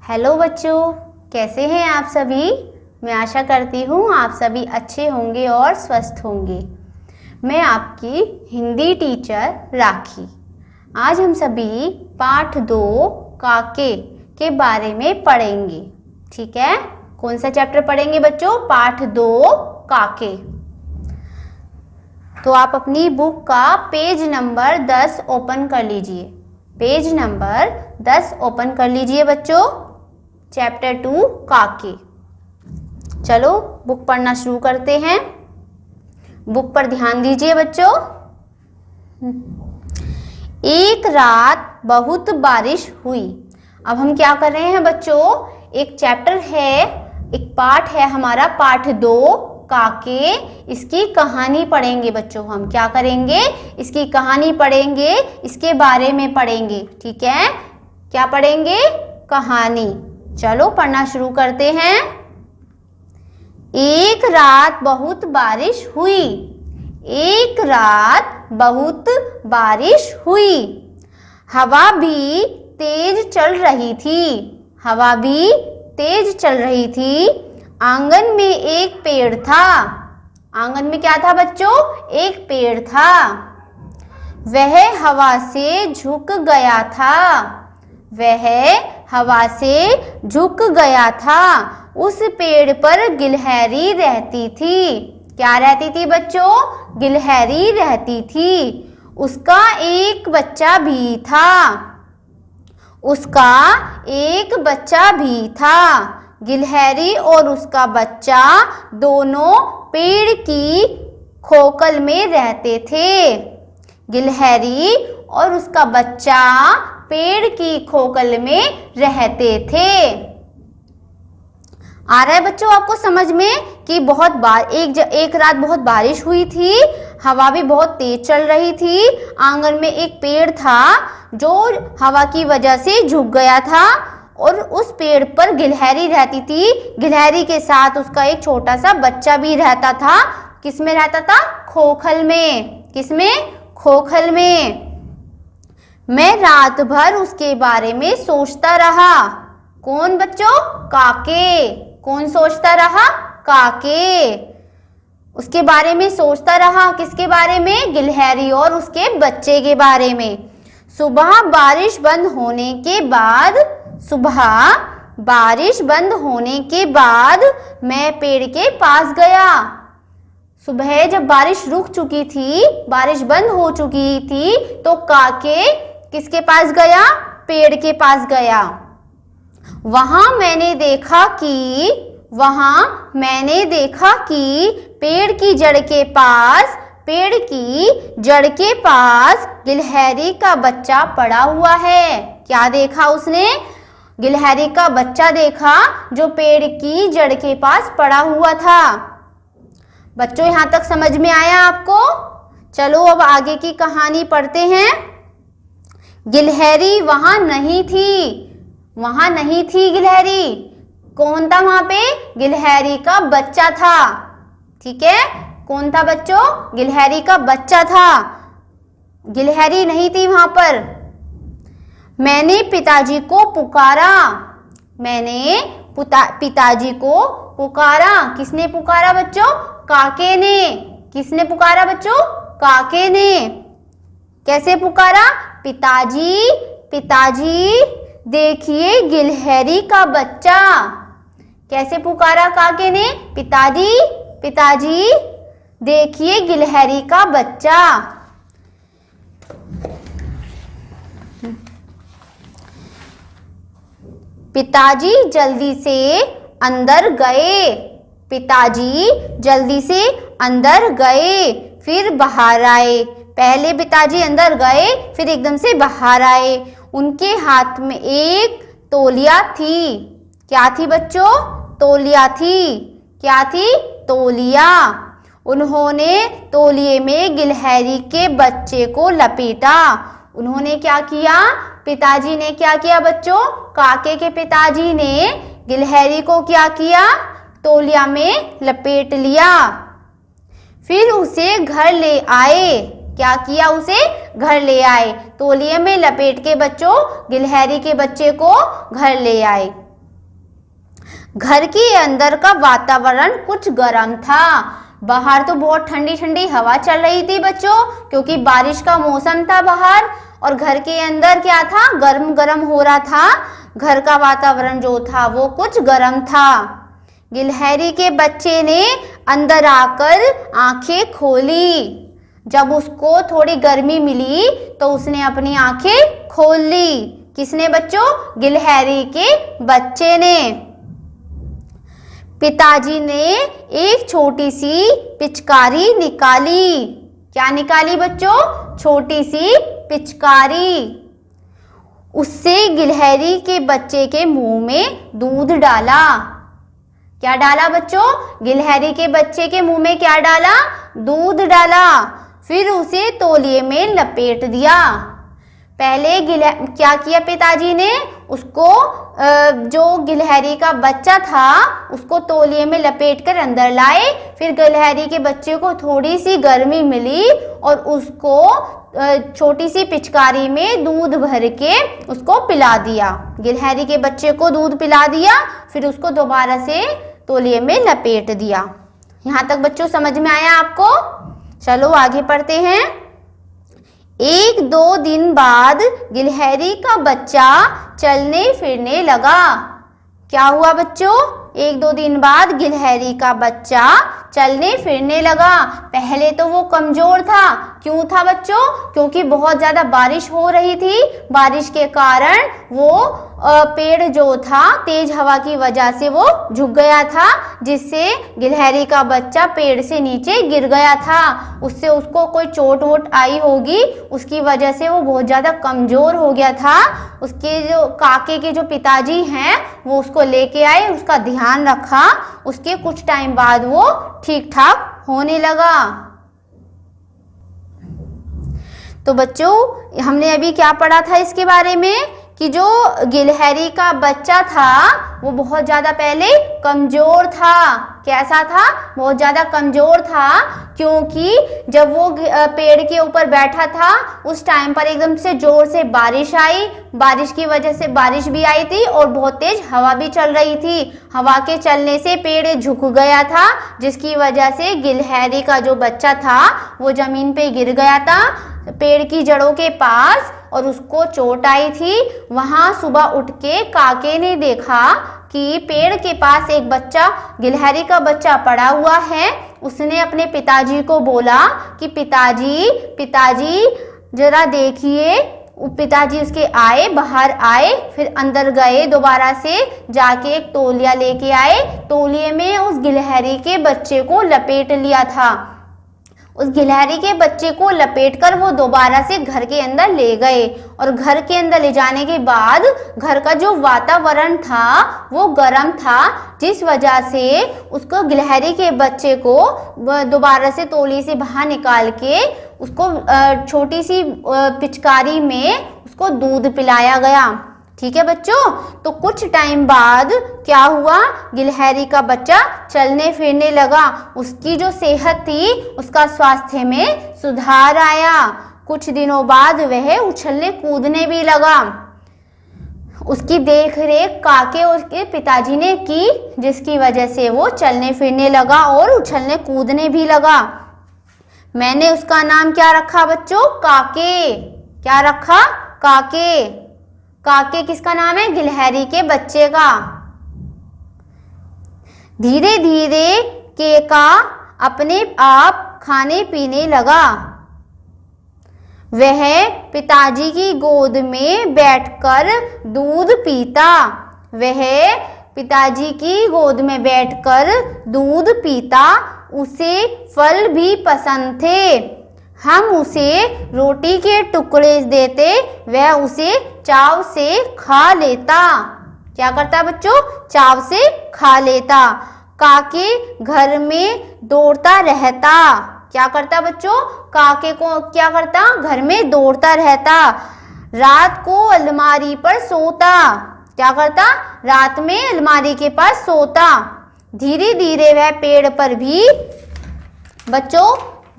Hello बच्चों, कैसे हैं आप सभी। मैं आशा करती हूँ आप सभी अच्छे होंगे और स्वस्थ होंगे। मैं आपकी हिंदी टीचर राखी। आज हम सभी पाठ 2 काके के बारे में पढ़ेंगे। ठीक है, कौन सा चैप्टर पढ़ेंगे बच्चों? पाठ 2 काके। तो आप अपनी बुक का पेज नंबर 10 ओपन कर लीजिए। पेज नंबर 10 ओपन कर लीजिए बच्चों। चैप्टर 2 काके। चलो बुक पढ़ना शुरू करते हैं। बुक पर ध्यान दीजिए बच्चों। एक रात बहुत बारिश हुई। अब हम क्या कर रहे हैं बच्चों? एक चैप्टर है, एक पाठ है हमारा, पाठ 2 काके। इसकी कहानी पढ़ेंगे बच्चों। हम क्या करेंगे? इसकी कहानी पढ़ेंगे, इसके बारे में पढ़ेंगे। ठीक है, क्या पढ़ेंगे? कहानी। चलो पढ़ना शुरू करते हैं। एक रात बहुत बारिश हुई। एक रात बहुत बारिश हुई। हवा भी तेज चल रही थी। हवा भी तेज चल रही थी। आंगन में एक पेड़ था। आंगन में क्या था बच्चों? एक पेड़ था। वह हवा से झुक गया था। वह हवा से झुक गया था। उस पेड़ पर गिलहरी रहती थी। क्या रहती थी बच्चों? गिलहरी रहती थी। उसका एक बच्चा भी था। उसका एक बच्चा भी था। गिलहरी और उसका बच्चा दोनों पेड़ की खोखल में रहते थे। गिलहरी और उसका बच्चा पेड़ की खोखल में रहते थे। आ रहा है बच्चों आपको समझ में कि एक रात बहुत बारिश हुई थी। हवा भी बहुत तेज चल रही थी। आंगन में एक पेड़ था जो हवा की वजह से झुक गया था और उस पेड़ पर गिलहरी रहती थी। गिलहरी के साथ उसका एक छोटा सा बच्चा भी रहता था। किसमें रहता था? खोखल में। किसमें? खोखल में। मैं रात भर उसके बारे में सोचता रहा। कौन बच्चों? काके। कौन सोचता रहा? काके। उसके बारे में सोचता रहा। किसके बारे में? गिलहरी और उसके बच्चे के बारे में। सुबह बारिश बंद होने के बाद मैं पेड़ के पास गया। सुबह जब बारिश रुक चुकी थी, बारिश बंद हो चुकी थी, तो काके किसके पास गया? पेड़ के पास गया। वहां मैंने देखा कि पेड़ की जड़ के पास गिलहरी का बच्चा पड़ा हुआ है। क्या देखा उसने? गिलहरी का बच्चा देखा जो पेड़ की जड़ के पास पड़ा हुआ था। बच्चों यहां तक समझ में आया आपको? चलो अब आगे की कहानी पढ़ते हैं। गिलहरी वहां नहीं थी गिलहरी। कौन था वहां पे? गिलहरी का बच्चा था। ठीक है, कौन था बच्चों? गिलहरी का बच्चा था। गिलहरी नहीं थी वहां पर। मैंने पिताजी को पुकारा। पिताजी को पुकारा। किसने पुकारा बच्चों? काके ने। किसने पुकारा बच्चों? काके ने। कैसे पुकारा? पिताजी, पिताजी देखिए गिलहरी का बच्चा। कैसे पुकारा काके ने? पिताजी, पिताजी देखिए गिलहरी का बच्चा। पिताजी जल्दी से अंदर गए। फिर बाहर आए। पहले पिताजी अंदर गए, फिर एकदम से बाहर आए। उनके हाथ में एक तौलिया थी। क्या थी बच्चों? तौलिया थी। क्या थी? तौलिया। उन्होंने तौलिए में गिलहरी के बच्चे को लपेटा। उन्होंने क्या किया? पिताजी ने क्या किया बच्चों? काके के पिताजी ने गिलहरी को क्या किया? तौलिया में लपेट लिया। फिर उसे घर ले आए। क्या किया? उसे घर ले आए। तौलिए में लपेट के बच्चों गिलहरी के बच्चे को घर ले आए। घर के अंदर का वातावरण कुछ गर्म था। बाहर तो बहुत ठंडी ठंडी हवा चल रही थी बच्चों, क्योंकि बारिश का मौसम था बाहर, और घर के अंदर क्या था, गर्म गर्म हो रहा था। घर का वातावरण जो था वो कुछ गर्म था। गिलहरी के बच्चे ने अंदर आकर आंखें खोली। जब उसको थोड़ी गर्मी मिली तो उसने अपनी आंखें खोल ली। किसने बच्चों? गिलहरी के बच्चे ने। पिताजी ने एक छोटी सी पिचकारी निकाली। क्या निकाली बच्चों? छोटी सी पिचकारी। उससे गिलहरी के बच्चे के मुंह में दूध डाला। क्या डाला बच्चों? गिलहरी के बच्चे के मुंह में क्या डाला? दूध डाला। फिर उसे तौलिए में लपेट दिया। पहले क्या किया पिताजी ने? उसको जो गिलहरी का बच्चा था उसको तौलिए में लपेट कर अंदर लाए। फिर गिलहरी के बच्चे को थोड़ी सी गर्मी मिली और उसको छोटी सी पिचकारी में दूध भर के उसको पिला दिया। गिलहरी के बच्चे को दूध पिला दिया, फिर उसको दोबारा से तौलिए में लपेट दिया। यहाँ तक बच्चों समझ में आया आपको? चलो आगे पढ़ते हैं। 1-2 दिन बाद गिलहरी का बच्चा चलने फिरने लगा। क्या हुआ बच्चों? 1-2 दिन बाद गिलहरी का बच्चा चलने फिरने लगा। पहले तो वो कमजोर था। क्यों था बच्चों? क्योंकि बहुत ज्यादा बारिश हो रही थी। बारिश के कारण वो पेड़ जो था तेज हवा की वजह से वो झुक गया था, जिससे गिलहरी का बच्चा पेड़ से नीचे गिर गया था। उससे उसको कोई चोट वोट आई होगी, उसकी वजह से वो बहुत ज्यादा कमजोर हो गया था। उसके जो काके के जो पिताजी हैं वो उसको लेके आए, उसका ध्यान रखा। उसके कुछ टाइम बाद वो ठीक ठाक होने लगा। तो बच्चों हमने अभी क्या पढ़ा था इसके बारे में कि जो गिलहरी का बच्चा था वो बहुत ज़्यादा पहले कमज़ोर था। कैसा था? बहुत ज़्यादा कमज़ोर था, क्योंकि जब वो पेड़ के ऊपर बैठा था उस टाइम पर एकदम से ज़ोर से बारिश आई। बारिश की वजह से बारिश भी आई थी और बहुत तेज हवा भी चल रही थी। हवा के चलने से पेड़ झुक गया था, जिसकी वजह से गिलहरी का जो बच्चा था वो ज़मीन पे गिर गया था पेड़ की जड़ों के पास, और उसको चोट आई थी। वहां सुबह उठ के काके ने देखा कि पेड़ के पास एक बच्चा, गिलहरी का बच्चा पड़ा हुआ है। उसने अपने पिताजी को बोला कि पिताजी जरा देखिए। पिताजी उसके आए, बाहर आए, फिर अंदर गए, दोबारा से जाके एक तौलिया लेके आए। तौलिए में उस गिलहरी के बच्चे को लपेट लिया था। उस गिलहरी के बच्चे को लपेटकर वो दोबारा से घर के अंदर ले गए, और घर के अंदर ले जाने के बाद घर का जो वातावरण था वो गर्म था, जिस वजह से उसको गिलहरी के बच्चे को दोबारा से तौली से बाहर निकाल के उसको छोटी सी पिचकारी में उसको दूध पिलाया गया। ठीक है बच्चों? तो कुछ टाइम बाद क्या हुआ? गिलहरी का बच्चा चलने फिरने लगा। उसकी जो सेहत थी, उसका स्वास्थ्य में सुधार आया। कुछ दिनों बाद वह उछलने कूदने भी लगा। उसकी देखरेख काके और उसके पिताजी ने की, जिसकी वजह से वो चलने फिरने लगा और उछलने कूदने भी लगा। मैंने उसका नाम क्या रखा बच्चों? काके। क्या रखा? काके। काके किसका नाम है? गिलहरी के बच्चे का। धीरे धीरे केका अपने आप खाने पीने लगा। वह पिताजी की गोद में बैठकर दूध पीता। वह पिताजी की गोद में बैठकर दूध पीता। उसे फल भी पसंद थे। हम उसे रोटी के टुकड़े देते, वह उसे चाव से खा लेता। क्या करता बच्चों? चाव से खा लेता। काके घर में दौड़ता रहता। क्या करता बच्चों? काके को क्या करता? घर में दौड़ता रहता। रात को अलमारी पर सोता। क्या करता? रात में अलमारी के पास सोता। धीरे धीरे वह पेड़ पर भी, बच्चों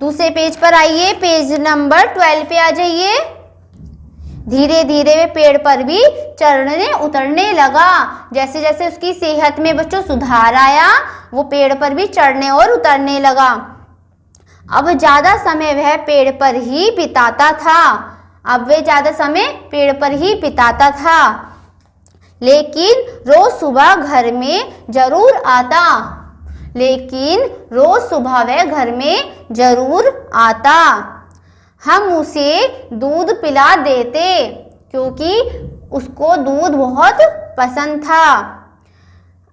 दूसरे पेज पर आइए, पेज नंबर 12 पे आ जाइए। धीरे धीरे वे पेड़ पर भी चढ़ने उतरने लगा। जैसे जैसे उसकी सेहत में बच्चों सुधार आया, वो पेड़ पर भी चढ़ने और उतरने लगा। अब ज्यादा समय वह पेड़ पर ही बिताता था। अब वे ज्यादा समय पेड़ पर ही बिताता था, लेकिन रोज सुबह घर में जरूर आता। लेकिन रोज सुबह वह घर में जरूर आता। हम उसे दूध पिला देते क्योंकि उसको दूध बहुत पसंद था।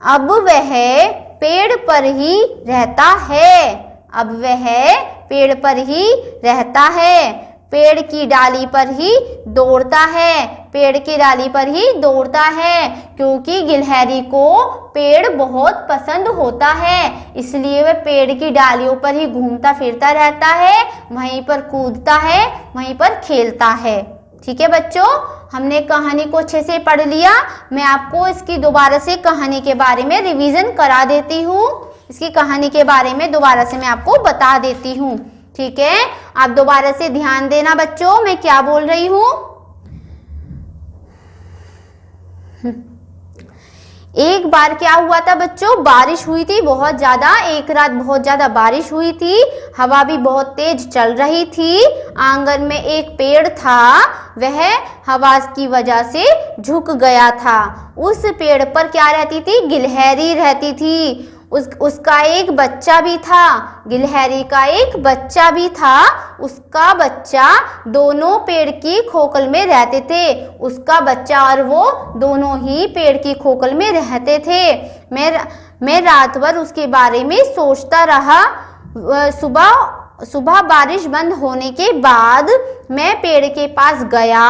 अब वह पेड़ पर ही रहता है। अब वह पेड़ पर ही रहता है। पेड़ की डाली पर ही दौड़ता है। पेड़ की डाली पर ही दौड़ता है क्योंकि गिलहरी को पेड़ बहुत पसंद होता है, इसलिए वह पेड़ की डालियों पर ही घूमता फिरता रहता है, वहीं पर कूदता है, वहीं पर खेलता है। ठीक है बच्चों, हमने कहानी को अच्छे से पढ़ लिया। मैं आपको इसकी दोबारा से कहानी के बारे में रिवीजन करा देती हूँ। इसकी कहानी के बारे में दोबारा से मैं आपको बता देती हूँ। ठीक है, आप दोबारा से ध्यान देना बच्चों, मैं क्या बोल रही हूँ। एक बार क्या हुआ था बच्चों, बारिश हुई थी बहुत ज्यादा। एक रात बहुत ज्यादा बारिश हुई थी, हवा भी बहुत तेज चल रही थी। आंगन में एक पेड़ था, वह हवा की वजह से झुक गया था। उस पेड़ पर क्या रहती थी, गिलहरी रहती थी। उसका एक बच्चा भी था, गिलहरी का एक बच्चा भी था। उसका बच्चा दोनों पेड़ की खोखल में रहते थे। उसका बच्चा और वो दोनों ही पेड़ की खोखल में रहते थे। मैं रात भर उसके बारे में सोचता रहा। सुबह बारिश बंद होने के बाद मैं पेड़ के पास गया।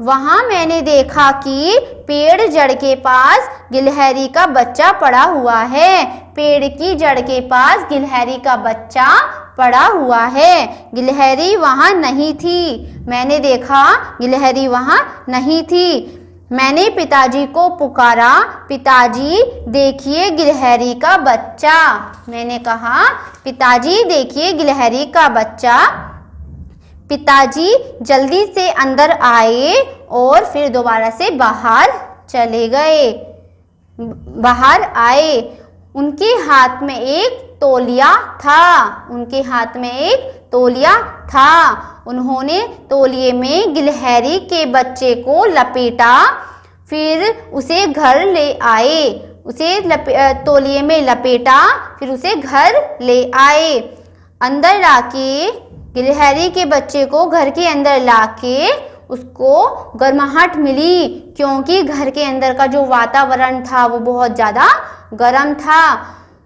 वहां मैंने देखा कि पेड़ जड़ के पास गिलहरी का बच्चा पड़ा हुआ है। पेड़ की जड़ के पास गिलहरी का बच्चा पड़ा हुआ है। गिलहरी वहां नहीं थी। मैंने देखा गिलहरी वहां नहीं थी। मैंने पिताजी को पुकारा, पिताजी देखिए गिलहरी का बच्चा। मैंने कहा, पिताजी देखिए गिलहरी का बच्चा। पिताजी जल्दी से अंदर आए और फिर दोबारा से बाहर चले गए। बाहर आए, उनके हाथ में एक तौलिया था। उनके हाथ में एक तौलिया था। उन्होंने तौलिए में गिलहरी के बच्चे को लपेटा, फिर उसे घर ले आए। उसे तौलिए में लपेटा, फिर उसे घर ले आए। अंदर लाके गिलहरी के बच्चे को घर के अंदर लाके उसको गर्माहट मिली, क्योंकि घर के अंदर का जो वातावरण था वो बहुत ज़्यादा गर्म था।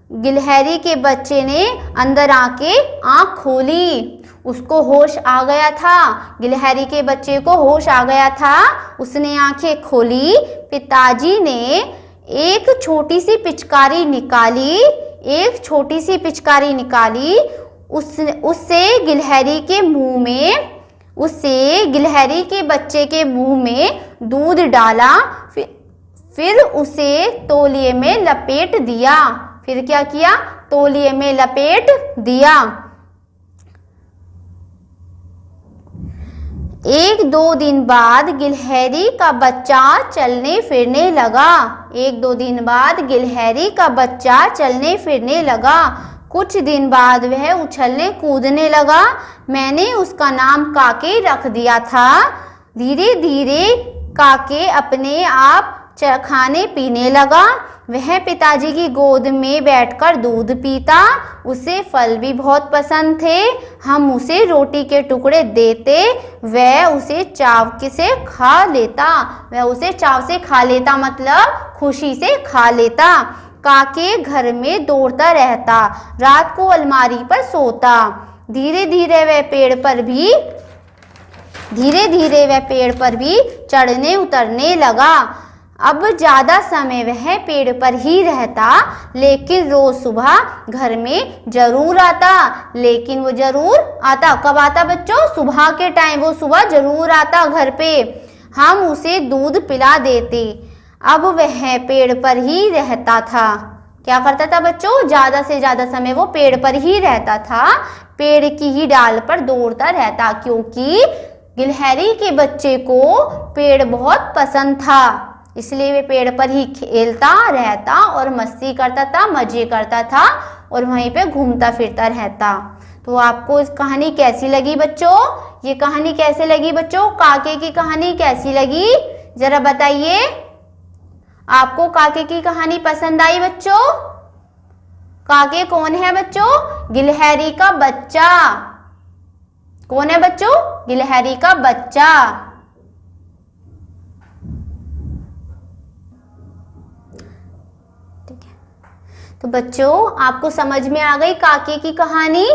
गिलहरी के बच्चे ने अंदर आके आँख खोली, उसको होश आ गया था। गिलहरी के बच्चे को होश आ गया था, उसने आंखें खोली। पिताजी ने एक छोटी सी पिचकारी निकाली। एक छोटी सी पिचकारी निकाली। उससे गिलहरी के मुंह में, उससे गिलहरी के बच्चे के मुंह में दूध डाला। फिर उसे तौलिए में लपेट दिया। फिर क्या किया, तौलिए में लपेट दिया। 1-2 दिन बाद गिलहरी का बच्चा चलने फिरने लगा। 1-2 दिन बाद गिलहरी का बच्चा चलने फिरने लगा। कुछ दिन बाद वह उछलने कूदने लगा। मैंने उसका नाम काके रख दिया था। धीरे धीरे काके अपने आप खाने पीने लगा। वह पिताजी की गोद में बैठकर दूध पीता। उसे फल भी बहुत पसंद थे। हम उसे रोटी के टुकड़े देते, वह उसे चाव से खा लेता। वह उसे चाव से खा लेता मतलब खुशी से खा लेता। काके घर में दौड़ता रहता, रात को अलमारी पर सोता। धीरे धीरे वह पेड़ पर भी चढ़ने उतरने लगा। अब ज़्यादा समय वह पेड़ पर ही रहता, लेकिन रोज सुबह घर में जरूर आता। लेकिन वो जरूर आता, कब आता बच्चों, सुबह के टाइम वो सुबह जरूर आता घर पे। हम उसे दूध पिला देते। अब वह पेड़ पर ही रहता था। क्या करता था बच्चों, ज़्यादा से ज़्यादा समय वो पेड़ पर ही रहता था। पेड़ की ही डाल पर दौड़ता रहता, क्योंकि गिलहरी के बच्चे को पेड़ बहुत पसंद था, इसलिए वे पेड़ पर ही खेलता रहता और मस्ती करता था, मजे करता था और वहीं पे घूमता फिरता रहता। तो आपको इस कहानी कैसी लगी बच्चों? ये कहानी कैसे लगी बच्चों? काके की कहानी कैसी लगी जरा बताइए। आपको काके की कहानी पसंद आई बच्चों? काके कौन है बच्चों? गिलहरी का बच्चा। कौन है बच्चों? गिलहरी का बच्चा। ठीक है, तो बच्चों आपको समझ में आ गई काके की कहानी?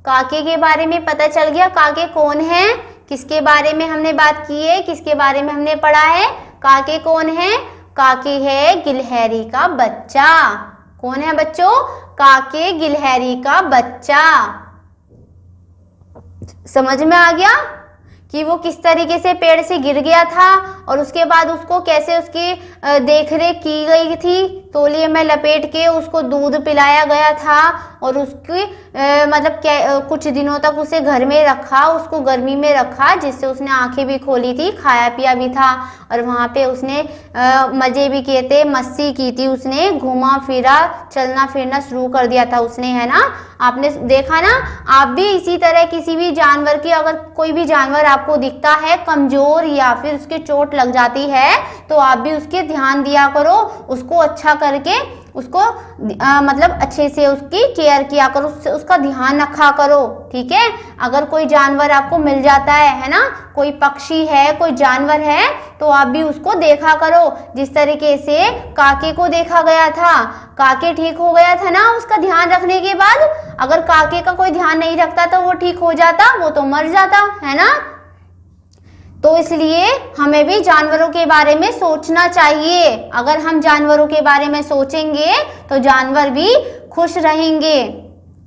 काके के बारे में पता चल गया काके कौन है, किसके बारे में हमने बात की है, किसके बारे में हमने पढ़ा है। काके कौन है? काके है गिलहरी का बच्चा। कौन है बच्चों? काके गिलहरी का बच्चा। समझ में आ गया कि वो किस तरीके से पेड़ से गिर गया था और उसके बाद उसको कैसे उसकी देखरेख की गई थी। तौलिए में लपेट के उसको दूध पिलाया गया था और उसकी मतलब कुछ दिनों तक उसे घर में रखा, उसको गर्मी में रखा, जिससे उसने आंखें भी खोली थी, खाया पिया भी था और वहाँ पे उसने मज़े भी किए थे, मस्ती की थी, उसने घूमा फिरा, चलना फिरना शुरू कर दिया था उसने, है ना। आपने देखा ना, आप भी इसी तरह किसी भी जानवर की, अगर कोई भी जानवर आपको दिखता है कमज़ोर या फिर उसके चोट लग जाती है तो आप भी उसके ध्यान दिया करो, उसको अच्छा करके उसको मतलब अच्छे से उसकी केयर किया करो, उसका ध्यान रखा करो, ठीक है। अगर कोई जानवर आपको मिल जाता है ना, कोई पक्षी है, कोई जानवर है, तो आप भी उसको देखा करो। जिस तरीके से काके को देखा गया था, काके ठीक हो गया था ना उसका ध्यान रखने के बाद। अगर काके का कोई ध्यान नहीं रखता तो वो ठीक हो जाता, वो तो मर जाता, है ना। तो इसलिए हमें भी जानवरों के बारे में सोचना चाहिए। अगर हम जानवरों के बारे में सोचेंगे तो जानवर भी खुश रहेंगे,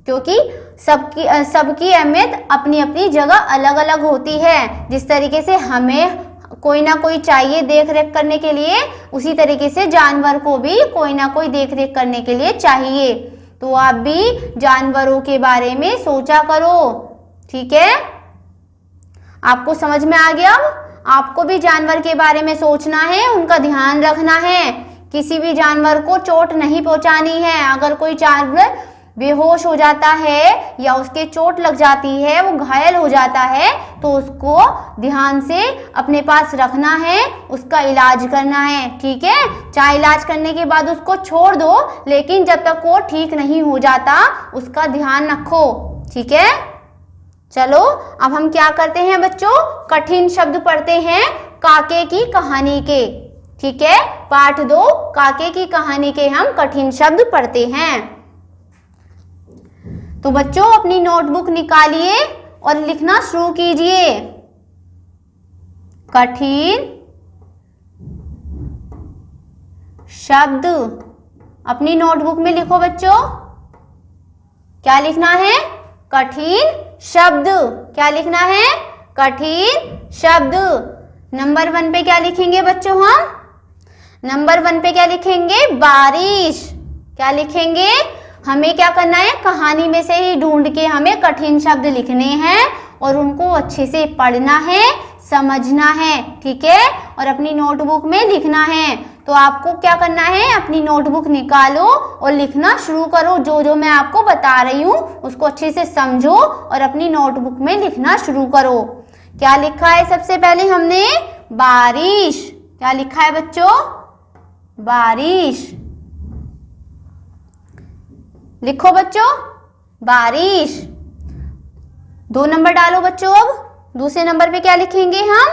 क्योंकि सबकी अहमियत अपनी अपनी जगह अलग अलग होती है। जिस तरीके से हमें कोई ना कोई चाहिए देख रेख करने के लिए, उसी तरीके से जानवर को भी कोई ना कोई देख रेख करने के लिए चाहिए। तो आप भी जानवरों के बारे में सोचा करो, ठीक है। आपको समझ में आ गया? आपको भी जानवर के बारे में सोचना है, उनका ध्यान रखना है, किसी भी जानवर को चोट नहीं पहुंचानी है। अगर कोई जानवर बेहोश हो जाता है या उसके चोट लग जाती है, वो घायल हो जाता है, तो उसको ध्यान से अपने पास रखना है, उसका इलाज करना है, ठीक है। चाहे इलाज करने के बाद उसको छोड़ दो, लेकिन जब तक वो ठीक नहीं हो जाता उसका ध्यान रखो, ठीक है। चलो अब हम क्या करते हैं बच्चों, कठिन शब्द पढ़ते हैं काके की कहानी के, ठीक है। पाठ 2 काके की कहानी के हम कठिन शब्द पढ़ते हैं। तो बच्चों अपनी नोटबुक निकालिए और लिखना शुरू कीजिए। कठिन शब्द अपनी नोटबुक में लिखो बच्चों। क्या लिखना है? कठिन शब्द। क्या लिखना है? कठिन शब्द। नंबर 1 पे क्या लिखेंगे बच्चों हम? नंबर 1 पे क्या लिखेंगे? बारिश। क्या लिखेंगे? हमें क्या करना है, कहानी में से ही ढूंढ के हमें कठिन शब्द लिखने हैं और उनको अच्छे से पढ़ना है, समझना है, ठीक है, और अपनी नोटबुक में लिखना है। तो आपको क्या करना है, अपनी नोटबुक निकालो और लिखना शुरू करो। जो जो मैं आपको बता रही हूँ उसको अच्छे से समझो और अपनी नोटबुक में लिखना शुरू करो। क्या लिखा है सबसे पहले हमने? बारिश। क्या लिखा है बच्चों? बारिश। लिखो बच्चों, बारिश। 2 नंबर डालो बच्चों। अब दूसरे नंबर पे क्या लिखेंगे हम?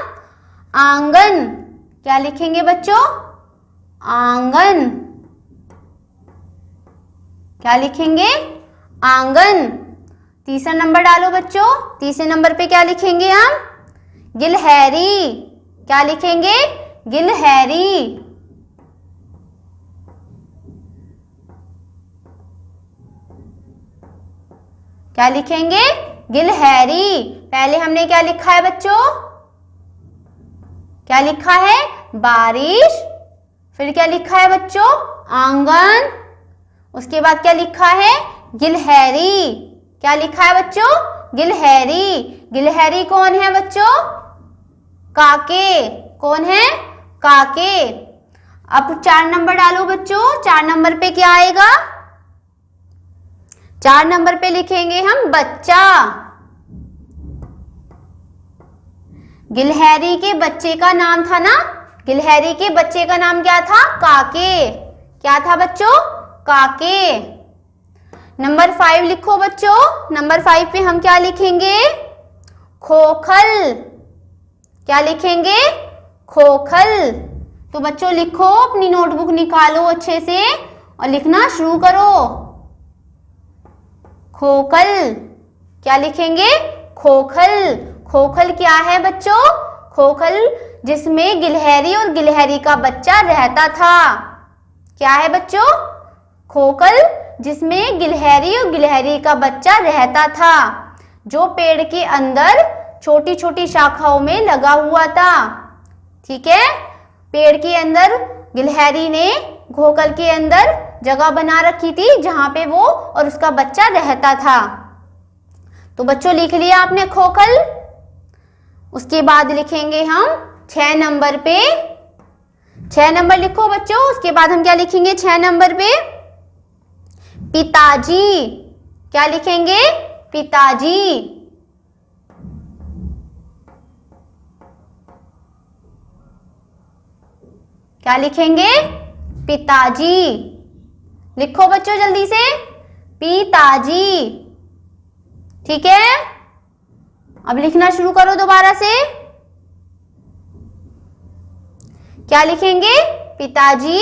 आंगन। क्या लिखेंगे बच्चों? आंगन। क्या लिखेंगे? आंगन। तीसरा नंबर डालो बच्चों। तीसरे नंबर पे क्या लिखेंगे हम? गिलहरी। क्या लिखेंगे? गिलहरी। क्या लिखेंगे? गिलहरी। पहले हमने क्या लिखा है बच्चों? क्या लिखा है? बारिश। फिर क्या लिखा है बच्चों? आंगन। उसके बाद क्या लिखा है? गिलहरी। क्या लिखा है बच्चों? गिलहरी। गिलहरी कौन है बच्चों? काके। कौन है? काके। अब 4 नंबर डालो बच्चों। 4 नंबर पे क्या आएगा? 4 नंबर पे लिखेंगे हम बच्चा। गिलहरी के बच्चे का नाम था ना, गिलहरी के बच्चे का नाम क्या था? काके। क्या था बच्चों? काके। नंबर 5 लिखो बच्चों। नंबर 5 पे हम क्या लिखेंगे? खोखल। क्या लिखेंगे? खोखल। तो बच्चों लिखो, अपनी नोटबुक निकालो अच्छे से और लिखना शुरू करो। खोखल। क्या लिखेंगे? खोखल। खोखल क्या है बच्चों? खोखल जिसमें गिलहरी और गिलहरी का बच्चा रहता था। क्या है बच्चों? खोखल जिसमें गिलहरी और गिलहरी का बच्चा रहता था, जो पेड़ के अंदर छोटी छोटी शाखाओं में लगा हुआ था। ठीक है, पेड़ के अंदर गिलहरी ने खोखल के अंदर जगह बना रखी थी जहां पे वो और उसका बच्चा रहता था। तो बच्चों लिख लिया आपने खोखल। उसके बाद लिखेंगे हम 6 नंबर पे। 6 नंबर लिखो बच्चों। उसके बाद हम क्या लिखेंगे 6 नंबर पे? पिताजी। क्या लिखेंगे? पिताजी। क्या लिखेंगे? पिताजी। लिखो बच्चों जल्दी से, पिताजी। ठीक है, अब लिखना शुरू करो दोबारा से। क्या लिखेंगे? पिताजी।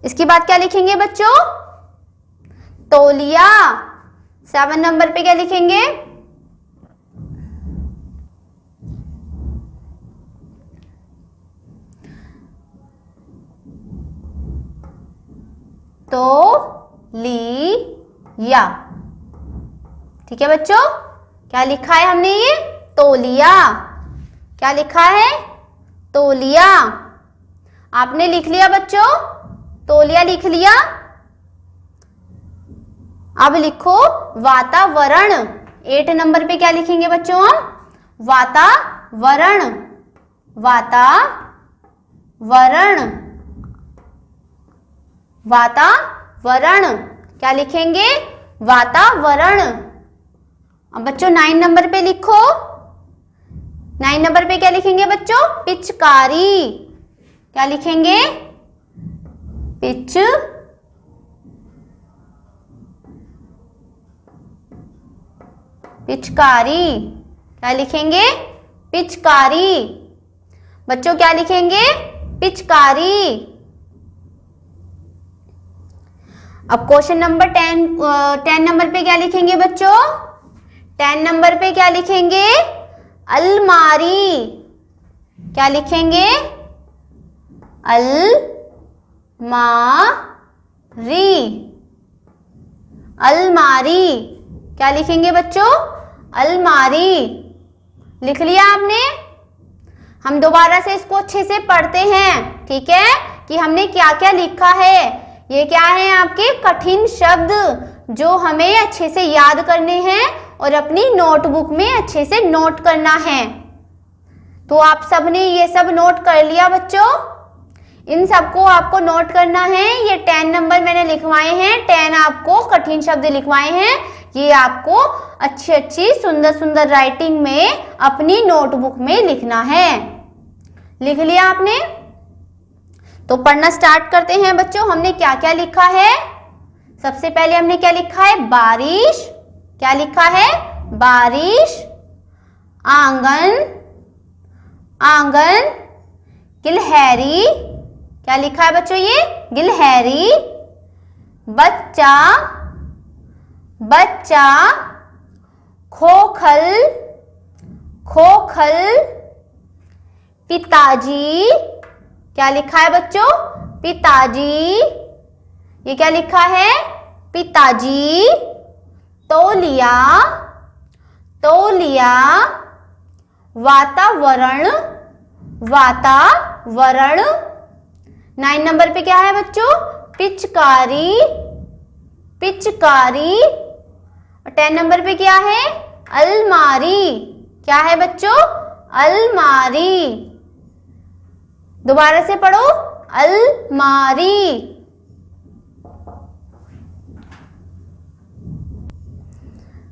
इसके बाद क्या लिखेंगे बच्चों? तौलिया। 7 नंबर पे क्या लिखेंगे? तौलिया। ठीक है बच्चों, क्या लिखा है हमने? ये तौलिया। क्या लिखा है? तौलिया। आपने लिख लिया बच्चों? तौलिया लिख लिया। अब लिखो वातावरण। 8 नंबर पे क्या लिखेंगे बच्चों हम? वातावरण। वातावरण। वातावरण। क्या लिखेंगे? वातावरण। अब बच्चों 9 नंबर पे लिखो। 9 नंबर पे क्या लिखेंगे बच्चों? पिचकारी। क्या लिखेंगे? पिचकारी। क्या लिखेंगे? पिचकारी। बच्चों क्या लिखेंगे? पिचकारी। अब क्वेश्चन नंबर 10 नंबर पे क्या लिखेंगे बच्चों? 10 नंबर पे क्या लिखेंगे? अलमारी। क्या लिखेंगे? अलमारी। अलमारी। क्या लिखेंगे बच्चों? अलमारी। लिख लिया आपने? हम दोबारा से इसको अच्छे से पढ़ते हैं, ठीक है, कि हमने क्या क्या लिखा है। ये क्या है? आपके कठिन शब्द जो हमें अच्छे से याद करने हैं और अपनी नोटबुक में अच्छे से नोट करना है। तो आप सबने ये सब नोट कर लिया बच्चों? इन सबको आपको नोट करना है। ये 10 नंबर मैंने लिखवाए हैं, 10 आपको कठिन शब्द लिखवाए हैं। ये आपको अच्छी अच्छी सुंदर सुंदर राइटिंग में अपनी नोटबुक में लिखना है। लिख लिया आपने? तो पढ़ना स्टार्ट करते हैं बच्चों। हमने क्या क्या लिखा है? सबसे पहले हमने क्या लिखा है? बारिश। क्या लिखा है? बारिश। आंगन। आंगन। गिलहरी। क्या लिखा है बच्चों? ये गिलहरी। बच्चा। बच्चा। खोखल। खोखल। पिताजी। क्या लिखा है बच्चों? पिताजी। ये क्या लिखा है? पिताजी। तौलिया। तौलिया। वातावरण। वातावरण। 9 नंबर पे क्या है बच्चों? पिचकारी। पिचकारी। और 10 नंबर पे क्या है? अलमारी। क्या है बच्चों? अलमारी। दोबारा से पढ़ो, अलमारी।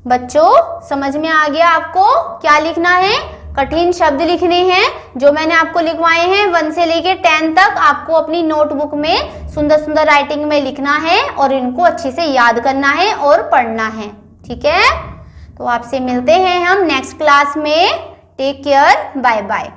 बच्चों समझ में आ गया आपको क्या लिखना है? कठिन शब्द लिखने हैं जो मैंने आपको लिखवाए हैं 1 से लेके 10 तक। आपको अपनी नोटबुक में सुंदर सुंदर राइटिंग में लिखना है और इनको अच्छे से याद करना है और पढ़ना है। ठीक है, तो आपसे मिलते हैं हम नेक्स्ट क्लास में। Take care, bye bye.